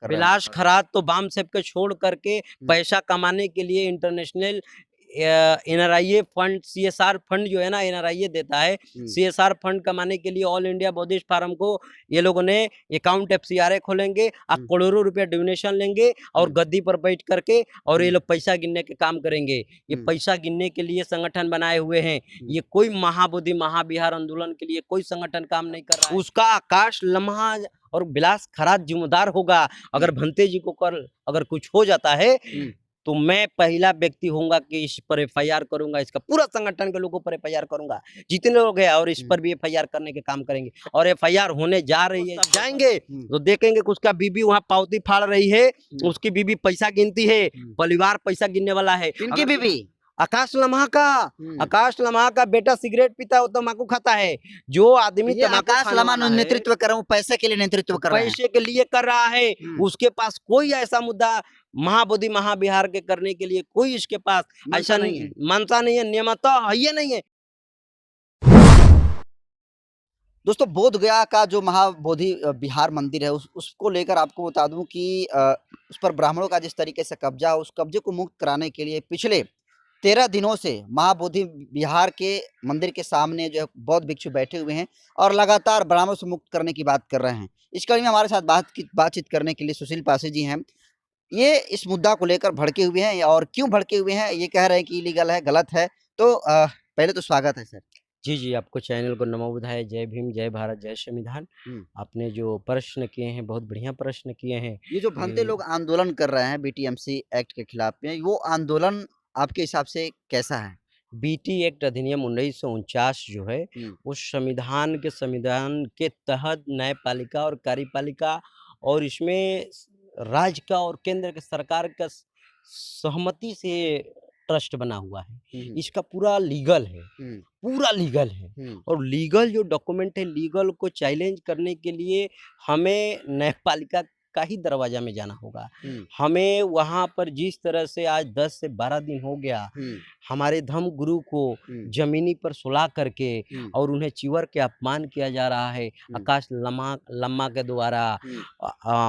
कर रहे हैं विलास वहाँ खरात तो बाम सेब के छोड़ करके पैसा कमाने के लिए इंटरनेशनल एनआरआईए फंड, सीएसआर फंड जो है ना, एनआरआईए देता है। सीएसआर फंड कमाने के लिए ऑल इंडिया बौद्धिस्ट फार्म को ये लोगों ने अकाउंट एफसीआरए खोलेंगे और करोड़ों रुपया डोनेशन लेंगे और गद्दी पर बैठ करके और ये लोग पैसा गिनने के काम करेंगे। ये पैसा गिनने के लिए संगठन बनाए हुए हैं। ये कोई महाबोधि महाबिहार आंदोलन के लिए कोई संगठन काम नहीं कर रहा है। उसका आकाश लम्हा और विलास खरात जिम्मेदार होगा। अगर भंते जी को कल अगर कुछ हो जाता है तो मैं पहला व्यक्ति होऊंगा कि इस पर एफआईआर करूंगा, इसका पूरा संगठन के लोगों पर एफआईआर करूंगा, जितने लोग हैं, और इस पर भी एफआईआर करने के काम करेंगे। और एफआईआर होने जा रही है, जाएंगे तो देखेंगे कि उसका बीबी वहां पावती फाड़ रही है, उसकी बीबी पैसा गिनती है, परिवार पैसा गिनने वाला है। इनकी बीबी आकाश लम्हा का, आकाश लम्हा का बेटा सिगरेट पीता है, तम्बाकू खाता है। जो आदमी आकाश लम्हा नेतृत्व कर रहा हूँ, पैसे के लिए नेतृत्व कर रहा है, पैसे के लिए कर रहा है। उसके पास कोई ऐसा मुद्दा महाबोधि महाबिहार के करने के लिए कोई इसके पास ऐसा नहीं है, मनसा नहीं है, नियमता है ये नहीं है। दोस्तों, बोध गया का जो महाबोधि बिहार मंदिर है उसको लेकर आपको बता दूं कि उस पर ब्राह्मणों का जिस तरीके से कब्जा, उस कब्जे को मुक्त कराने के लिए पिछले 13 दिनों से महाबोधि बिहार के मंदिर के सामने जो है बौद्ध भिक्षु बैठे हुए हैं और लगातार ब्राह्मणों से मुक्त करने की बात कर रहे हैं। इस कड़ी में हमारे साथ बातचीत करने के लिए सुशील पासी जी हैं। ये इस मुद्दा को लेकर भड़के हुए हैं, और क्यों भड़के हुए हैं, ये कह रहे हैं कि इलीगल है, गलत है। तो पहले तो स्वागत है सर। जी, आपको चैनल को नमो बुधाय। जय भीम, जय भारत, जय संविधान। आपने जो प्रश्न किए हैं बहुत बढ़िया प्रश्न किए हैं। ये जो भंते लोग आंदोलन कर रहे हैं बीटीएमसी एक्ट के खिलाफ में, वो आंदोलन आपके हिसाब से कैसा है? बीटी एक्ट अधिनियम 1949 जो है उस संविधान के तहत न्यायपालिका और कार्यपालिका और इसमें राज्य का और केंद्र के सरकार का सहमति से ट्रस्ट बना हुआ है। इसका पूरा लीगल है, पूरा लीगल है। और लीगल जो डॉक्यूमेंट है, लीगल को चैलेंज करने के लिए हमें न्यायपालिका का ही दरवाजा में जाना होगा। हमें वहां पर जिस तरह से आज 10 से 12 दिन हो गया हमारे धर्म गुरु को जमीनी पर सुला करके और उन्हें चिवर के अपमान किया जा रहा है। आकाश लम्हा के द्वारा,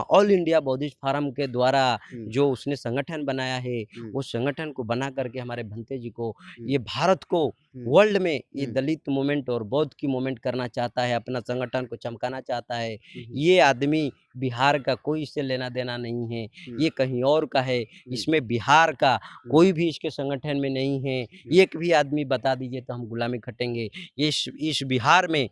ऑल इंडिया बौद्धिस्ट फार्म के द्वारा जो उसने संगठन बनाया है, उस संगठन को बना करके हमारे भंते जी को, ये भारत को वर्ल्ड में ये दलित मूवमेंट और बौद्ध की मूवमेंट करना चाहता है, अपना संगठन को चमकाना चाहता है। ये आदमी बिहार का कोई इससे लेना देना नहीं है, ये कहीं और का है। इसमें बिहार का कोई भी इसके संगठन में नहीं है। एक भी आदमी बता दीजिए तो हम गुलामी खटेंगे। इस बिहार में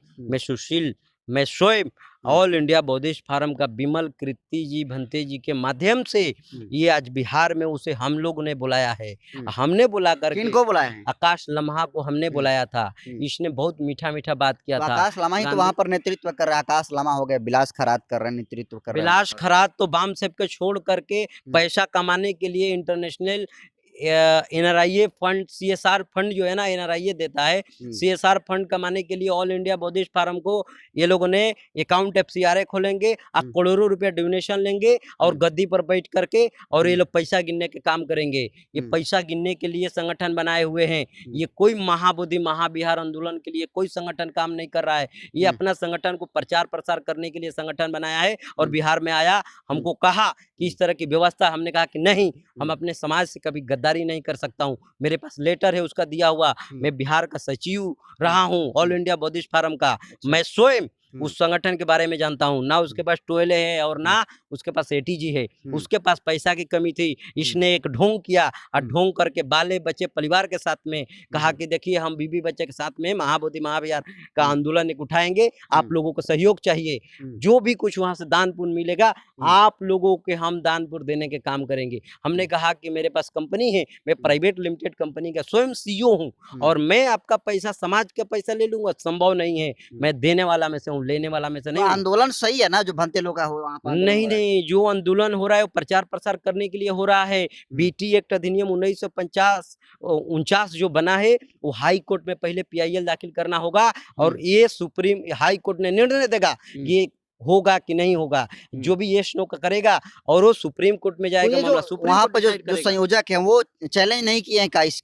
मैं स्वयं ऑल इंडिया बौद्धिस्ट फार्म का विमल कीर्ति जी भंते जी के माध्यम से ये आज बिहार में उसे हम लोग ने बुलाया है। हमने बुला कर, किनको बुलाया है? आकाश लम्हा को हमने बुलाया था। इसने बहुत मीठा मीठा बात किया था। आकाश लम्हा ही तो वहाँ पर नेतृत्व कर रहा है। आकाश लम्हा हो गया, विलास खरात कर रहे हैं, नेतृत्व कर रहे हैं। विलास खरात तो बाम सेब के छोड़ करके पैसा कमाने के लिए इंटरनेशनल एनआरआईए फंड, सीएसआर फंड जो है ना, एनआरआईए देता है। सीएसआर फंड कमाने के लिए ऑल इंडिया बौद्धिस्ट फार्म को ये लोगों ने अकाउंट एफसीआरए खोलेंगे और करोड़ों रुपया डोनेशन लेंगे और गद्दी पर बैठ करके और ये लोग पैसा गिनने के काम करेंगे। ये पैसा गिनने के लिए संगठन बनाए हुए हैं। ये कोई महाबोधि महाबिहार आंदोलन के लिए कोई संगठन काम नहीं कर रहा है। ये अपना संगठन को प्रचार प्रसार करने के लिए संगठन बनाया है और बिहार में आया, हमको कहा कि इस तरह की व्यवस्था। हमने कहा कि नहीं, हम अपने समाज से कभी गद्दारी नहीं कर सकता हूँ। मेरे पास लेटर है उसका दिया हुआ। मैं बिहार का सचिव रहा हूँ ऑल इंडिया बौद्धिस्ट फार्म का। मैं स्वयं उस संगठन के बारे में जानता हूँ। ना उसके पास टोयले है और ना उसके पास एटीजी है। उसके पास पैसा की कमी थी। इसने एक ढोंग किया और ढोंग करके बाले बच्चे परिवार के साथ में कहा कि देखिए हम बीबी बच्चे के साथ में महाबोधि महाबिहार का आंदोलन एक उठाएंगे, आप लोगों को सहयोग चाहिए। जो भी कुछ वहां से दान पुण्य मिलेगा आप लोगों के हम दान पुण्य देने के काम करेंगे। हमने कहा कि मेरे पास कंपनी है, मैं प्राइवेट लिमिटेड कंपनी का स्वयं सीईओ हूँ और मैं आपका पैसा, समाज का पैसा ले लूंगा, संभव नहीं है। मैं देने वाला में से हूँ, लेने वाला में से नहीं। आंदोलन सही है ना जो भंते लोग का हो वहाँ पर? नहीं, जो आंदोलन हो रहा है वो प्रचार प्रसार करने के लिए हो रहा है। बीटी एक्ट अधिनियम 1949 जो बना है वो हाई कोर्ट में पहले पीआईएल दाखिल करना होगा और ये सुप्रीम हाई कोर्ट ने निर्णय देगा कि होगा कि नहीं होगा, जो भी येस नो का करेगा और वो सुप्रीम कोर्ट में तो जाएगा ये जो मामला, सुप्रीम वहाँ कोर्ट पर जो डिसाइड जो करेगा। संयोजक हैं वो चैलेंज नहीं किए हैं का इस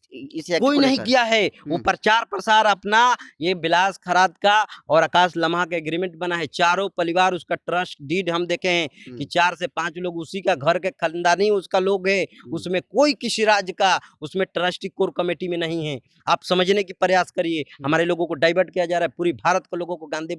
एक्ट कोई को नहीं लेकर? किया है, वो हुँ, प्रचार प्रसार अपना ये बिलास खरात का और आकाश लम्हा का एग्रीमेंट बना है। चारों परिवार उसका ट्रस्ट डीड हम देखे हैं कि हुँ, 4 से 5 लोग उसी का घर के खानदानी उसका लोग है। हुँ, उसमें कोई किसी राज्य का उसमें ट्रस्टी कोर कमेटी में नहीं है। आप समझने की प्रयास करिए, हमारे लोगों को डाइवर्ट किया जा रहा है। पूरी भारत के लोगों को गांधी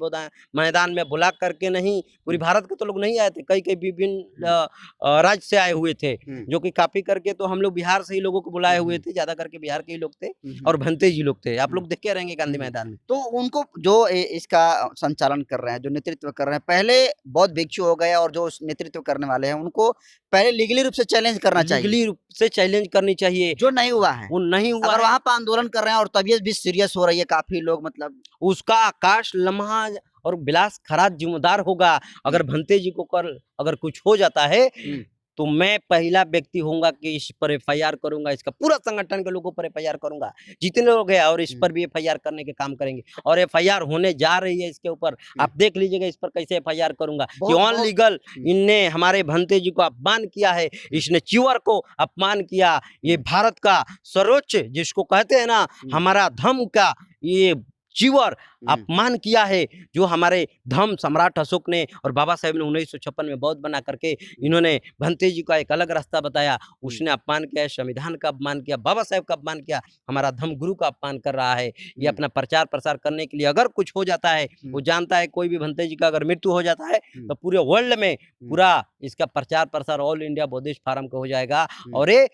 मैदान में बुला करके नहीं, पूरी हुँ, भारत के तो लोग नहीं आए थे, कई विभिन्न हुँ, राज्य से आए हुए थे, हुँ, जो कि कॉपी करके तो हम लोग बिहार से ही लोगों को बुलाए हुए हुँ, थे, ज़्यादा करके बिहार के ही लोग थे हुँ, हुँ, और भंते जी लोग थे। आप हुँ, लोग देख के रहेंगे गांधी हुँ। मैदान में। तो उनको जो इसका संचालन कर रहे हैं, जो नेतृत्व कर रहे हैं, पहले बौद्ध भिक्षु हो गए और जो उस नेतृत्व करने वाले हैं, उनको पहले लीगली रूप से चैलेंज करना चाहिए, लीगली रूप से चैलेंज करनी चाहिए, जो नहीं हुआ है। वो नहीं हुआ अगर है। वहाँ पे आंदोलन कर रहे हैं और तबीयत भी सीरियस हो रही है, काफ़ी लोग मतलब उसका आकाश लम्हा और बिलास खरात जिम्मेदार होगा। अगर हुँ, भंते जी को कल अगर कुछ हो जाता है, हुँ, तो मैं पहला व्यक्ति होऊँगा कि इस पर एफआईआर करूँगा, इसका पूरा संगठन के लोगों पर एफआईआर करूँगा। जितने लोग हैं और इस हुँ, पर भी एफआईआर करने के काम करेंगे और एफआईआर होने जा रही है इसके ऊपर। हुँ। आप देख लीजिएगा इस पर कैसे एफआईआर करूँगा कि बहुत ऑन बहुत लीगल हुँ, इनने हमारे भंते जी को अपमान किया है, इसने च्युअर को अपमान किया। ये हुँ, भारत का सर्वोच्च जिसको कहते हैं ना, हुँ, हमारा धर्म का ये च्युअर हुँ, अपमान किया है, जो हमारे धर्म सम्राट अशोक ने और बाबा साहेब ने 1956 में बौद्ध बना करके इन्होंने भंते जी का एक अलग रास्ता बताया। हुँ, उसने अपमान किया है, संविधान का अपमान किया, बाबा साहेब का अपमान किया, हमारा धर्म गुरु का अपमान कर रहा है। ये हुँ, अपना प्रचार प्रसार करने के लिए अगर कुछ हो जाता है, हुँ, वो जानता है कोई भी भंते जी का अगर मृत्यु हो जाता है, हुँ, तो पूरे वर्ल्ड में हुँ, पूरा इसका प्रचार प्रसार ऑल इंडिया बौद्धिस्ट फोरम का हो जाएगा हुँ, और ये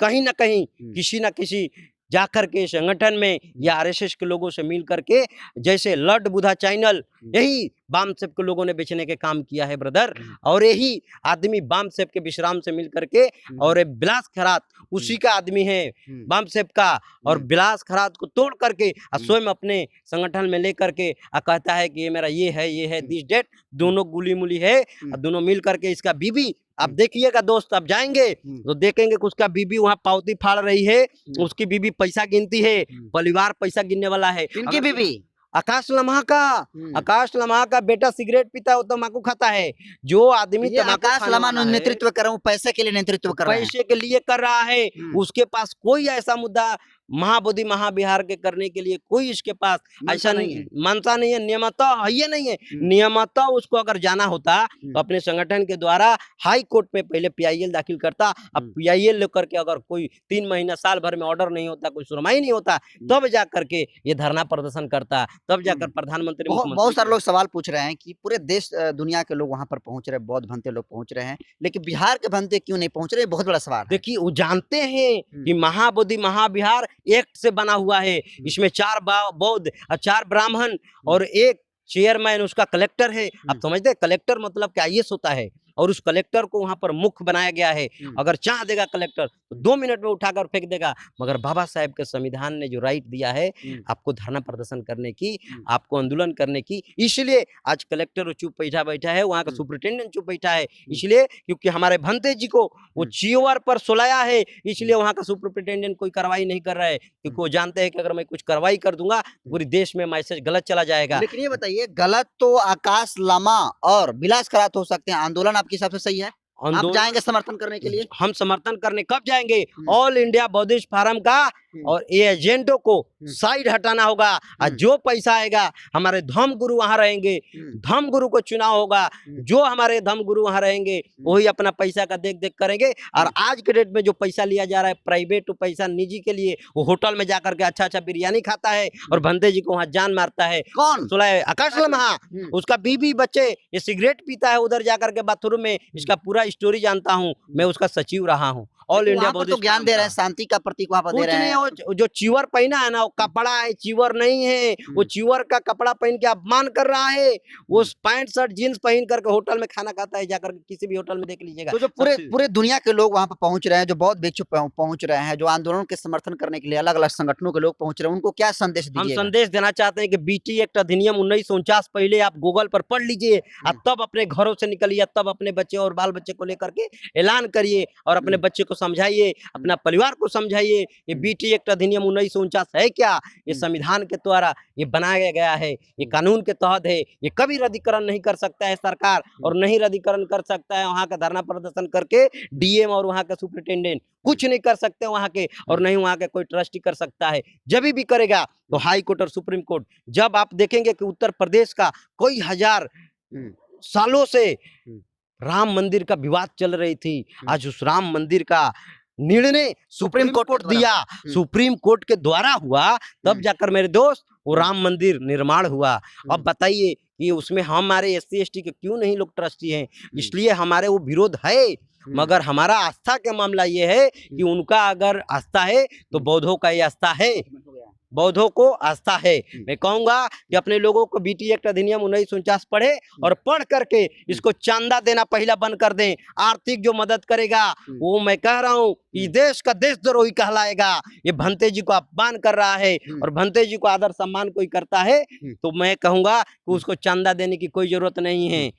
कहीं न कहीं, हुँ, किसी न किसी जाकर के संगठन में हुँ, या आरएसएस के लोगों से मिल करके, जैसे लॉर्ड बुद्धा चैनल, हुँ, यही बामसेप के लोगों ने बेचने के काम किया है ब्रदर। हुँ, और यही आदमी बामसेप के विश्राम से मिल करके हुँ, और ये बिलास खरात हुँ, उसी का आदमी है, हुँ, बामसेप का। और हुँ, बिलास खरात को तोड़ करके हुँ, स्वयं अपने संगठन में लेकर के कहता है कि ये मेरा ये है हुँ, दिस डेट, हुँ, दोनों गुली-मुली है हुँ, और दोनों मिल करके इसका बीबी, आप हुँ, देखिएगा दोस्त, आप जाएँगे हुँ, तो देखेंगे कि उसका बीबी वहाँ पावती फाड़ रही है, हुँ, उसकी बीबी पैसा गिनती है, हुँ। परिवार पैसा गिनने वाला है। किनकी अगर बीबी? आकाश लम्हा का, हुँ, आकाश लम्हा का बेटा सिगरेट पीता है, वो तम्बाकू खाता है। जो तो आदमी ये तम्बाकू आकाश खाने लम्हा वाला है, नेतृत्व कर रहा हूँ, पैसे के लिए नेतृत्व वो कर रहे हैं। पैसे के लिए कर रहा है। हुँ, उसके पास कोई ऐसा मुद्दा महाबोधि महाविहार के करने के लिए कोई इसके पास मंशा ऐसा नहीं है। मानता नहीं है, नियमतः है ये नहीं है। हुँ, नियमतः उसको अगर जाना होता हुँ, तो अपने संगठन के द्वारा हाई कोर्ट में पहले पीआईएल दाखिल करता। अब हुँ, पीआईएल लेकर के अगर कोई 3 महीना साल भर में ऑर्डर नहीं होता, कोई सुनवाई नहीं होता, हुँ, तब जा करके ये धरना प्रदर्शन करता, तब जाकर हुँ। प्रधानमंत्री बहुत मुख्यमंत्री बहुत सारे को। लोग सवाल पूछ रहे हैं कि पूरे देश दुनिया के लोग वहाँ पर पहुँच रहे हैं, बौद्ध भंते लोग पहुँच रहे हैं, लेकिन बिहार के भंते क्यों नहीं पहुँच रहे? ये बहुत बड़ा सवाल है। देखिए, वो जानते हैं हुँ, कि महाबोधि महाविहार एक्ट से बना हुआ है। हुँ, इसमें 4 बौद्ध और 4 ब्राह्मण हुँ, और 1 चेयरमैन उसका कलेक्टर है। आप हुँ, समझते हैं कलेक्टर मतलब कि आईएएस होता है और उस कलेक्टर को वहाँ पर मुख्य बनाया गया है। हुँ, अगर चाह देगा कलेक्टर तो 2 मिनट में उठाकर फेंक देगा। मगर बाबा साहेब के संविधान ने जो राइट दिया है हुँ, आपको धरना प्रदर्शन करने की, हुँ, आपको आंदोलन करने की, इसलिए आज कलेक्टर चुप बैठा है, वहाँ का हुँ, सुपरिटेंडेंट चुप बैठा है। हुँ, इसलिए क्योंकि हमारे भंते जी को वो हुँ, च्युअर पर सुलाया है, हुँ, इसलिए वहाँ का सुपरिटेंडेंट कोई कार्रवाई नहीं कर रहा है, हुँ, क्योंकि वो जानते हैं कि अगर मैं कुछ कार्रवाई कर दूँगा, तो हुँ। पूरे देश में मैसेज गलत चला जाएगा। लेकिन ये बताइए गलत तो आकाश लामा और विलास करात हो सकते हैं, आंदोलन आपके हिसाब से सही है? आप आंदोलन जाएँगे समर्थन करने के लिए? हम समर्थन करने कब जाएँगे? हुँ, ऑल इंडिया बौद्धिस्ट फोरम का हुँ, और ये एजेंटों को हुँ, साइड हटाना होगा और हुँ, जो पैसा आएगा हमारे धर्म गुरु वहाँ रहेंगे, हुँ, धर्म गुरु को चुनाव होगा, हुँ, जो हमारे धर्म गुरु वहाँ रहेंगे वही अपना पैसा का देख-देख करेंगे। और हुँ, आज के डेट में जो पैसा लिया जा रहा है प्राइवेट पैसा निजी के लिए, वो होटल में जाकर के अच्छा-अच्छा बिरयानी खाता है और भंते जी को वहाँ जान मारता है। कौन? सुना है आकाश लम्हा, हुँ, उसका बीवी बच्चे ये सिगरेट पीता है उधर जाकर के बाथरूम में, इसका पूरा स्टोरी जानता हूँ, मैं उसका सचिव रहा हूँ। ऑल लेकिन इंडिया वहाँ पर तो बौद्धिस्ट ज्ञान फोरम दे रहे का। हैं, शांति का प्रतीक वहाँ पर दे कुछ रहे नहीं है, हैं। वो जो च्युअर पहना है ना, वो कपड़ा है, च्युअर नहीं है। वो हुँ, च्युअर का कपड़ा पहन के अपमान कर रहा है। वो हुँ। पैंट शर्ट जीन्स पहन करके होटल में खाना खाता है, जाकर के किसी भी होटल में देख लीजिएगा। तो जो पूरे सबसे पूरे दुनिया के लोग वहाँ पे पहुँच रहे हैं, जो बौद्ध भिक्षु पहुँच रहे हैं, जो आंदोलन के समर्थन करने के लिए अलग-अलग संगठनों के लोग पहुँच रहे हैं, उनको क्या संदेश हम दीजिएगा? संदेश देना चाहते हैं कि बीटी एक्ट अधिनियम 1949 पहले आप गूगल पर पढ़ लीजिए और हुँ, तब अपने घरों से निकलिए, तब अपने बच्चे और बाल बच्चे को लेकर के ऐलान करिए और अपने हुँ, बच्चे को को समझाइए, अपना परिवार को समझाइए। ये बीटी एक्ट अधिनियम 1949 है क्या? ये संविधान के द्वारा ये बनाया गया है, ये कानून के तहत है। ये कभी रद्दीकरण नहीं कर सकता है सरकार, और नहीं रद्दीकरण कर सकता है वहाँ का धरना प्रदर्शन करके डीएम और वहाँ का सुपरिटेंडेंट, कुछ नहीं कर सकते वहाँ के, और नहीं वहाँ के कोई ट्रस्टी कर सकता है। जब भी करेगा तो हाई कोर्ट और सुप्रीम कोर्ट। जब आप देखेंगे कि उत्तर प्रदेश का कई हजार सालों से राम मंदिर का विवाद चल रही थी, आज उस राम मंदिर का निर्णय सुप्रीम कोर्ट दिया, सुप्रीम कोर्ट के द्वारा हुआ, तब जाकर मेरे दोस्त वो राम मंदिर निर्माण हुआ। अब बताइए कि उसमें हमारे एससी एसटी के क्यों नहीं लोग ट्रस्टी हैं? इसलिए हमारे वो विरोध है, मगर हमारा आस्था का मामला ये है कि उनका अगर आस्था है तो बौद्धों का ये आस्था है, बौद्धों को आस्था है। मैं कहूंगा कि अपने लोगों को बीटी एक्ट अधिनियम 1949 पढ़े और पढ़ करके इसको चांदा देना पहला बंद कर दें। आर्थिक जो मदद करेगा वो मैं कह रहा हूँ कि देश का देशद्रोही कहलाएगा। ये भंते जी को अपमान कर रहा है, और भंते जी को आदर सम्मान कोई करता है तो मैं कहूंगा कि उसको चांदा देने की कोई जरूरत नहीं है।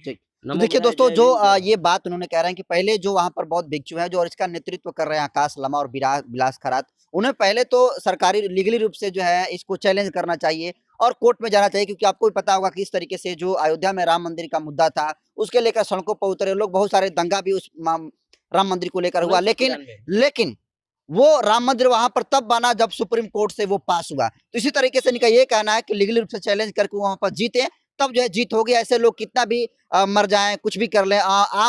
तो देखिए दोस्तों, जो ये बात उन्होंने कह रहे हैं कि पहले जो वहां पर बहुत भिक्षु हैं जो और इसका नेतृत्व कर रहे हैं आकाश लमा और बिलास खरात, उन्हें पहले तो सरकारी लीगली रूप से जो है इसको चैलेंज करना चाहिए और कोर्ट में जाना चाहिए, क्योंकि आपको भी पता होगा कि इस तरीके से जो अयोध्या में राम मंदिर का मुद्दा था उसके लेकर सड़कों पर उतरे लोग, बहुत सारे दंगा भी उस राम मंदिर को लेकर हुआ, लेकिन वो राम मंदिर वहां पर तब बना जब सुप्रीम कोर्ट से वो पास हुआ। तो इसी तरीके से इनका ये कहना है कि लीगली रूप से चैलेंज करके वहां पर जीते, तब जो है जीत होगी। ऐसे लोग कितना भी मर जाएं, कुछ भी कर लें,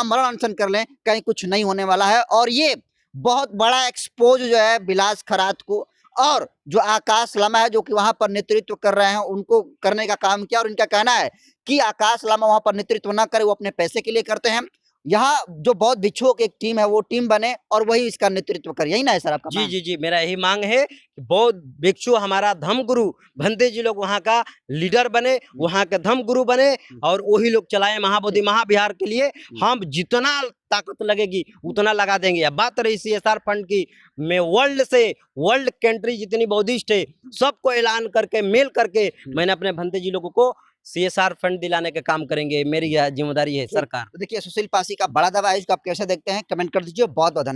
मरण अनशन कर लें, कहीं कुछ नहीं होने वाला है। और ये बहुत बड़ा एक्सपोज जो है बिलास खरात को और जो आकाश लमा है जो कि वहां पर नेतृत्व कर रहे हैं उनको करने का काम किया। और इनका कहना है कि आकाश लमा वहां पर नेतृत्व ना करे, वो अपने पैसे के लिए करते हैं। यहाँ जो बौद्ध भिक्षुओं की एक टीम है वो टीम बने और वही इसका नेतृत्व करे, यही ना है सर आपका? जी जी जी, मेरा यही मांग है कि बौद्ध भिक्षु हमारा धर्म गुरु भंते जी लोग वहाँ का लीडर बने, वहाँ के धर्म गुरु बने, और वही लोग चलाए महाबोधि महाविहार के लिए। हम जितना ताकत लगेगी उतना लगा देंगे। अब बात रही CSR फंड की, मैं वर्ल्ड कंट्री जितनी बौद्धिस्ट है सबको ऐलान करके मेल करके मैंने अपने भंते जी लोगों को CSR फंड दिलाने का काम करेंगे। मेरी जिम्मेदारी है सरकार। तो देखिए सुशील पासी का बड़ा दावा है, इसको आप कैसे देखते हैं कमेंट कर दीजिए। बहुत बहुत धन्यवाद।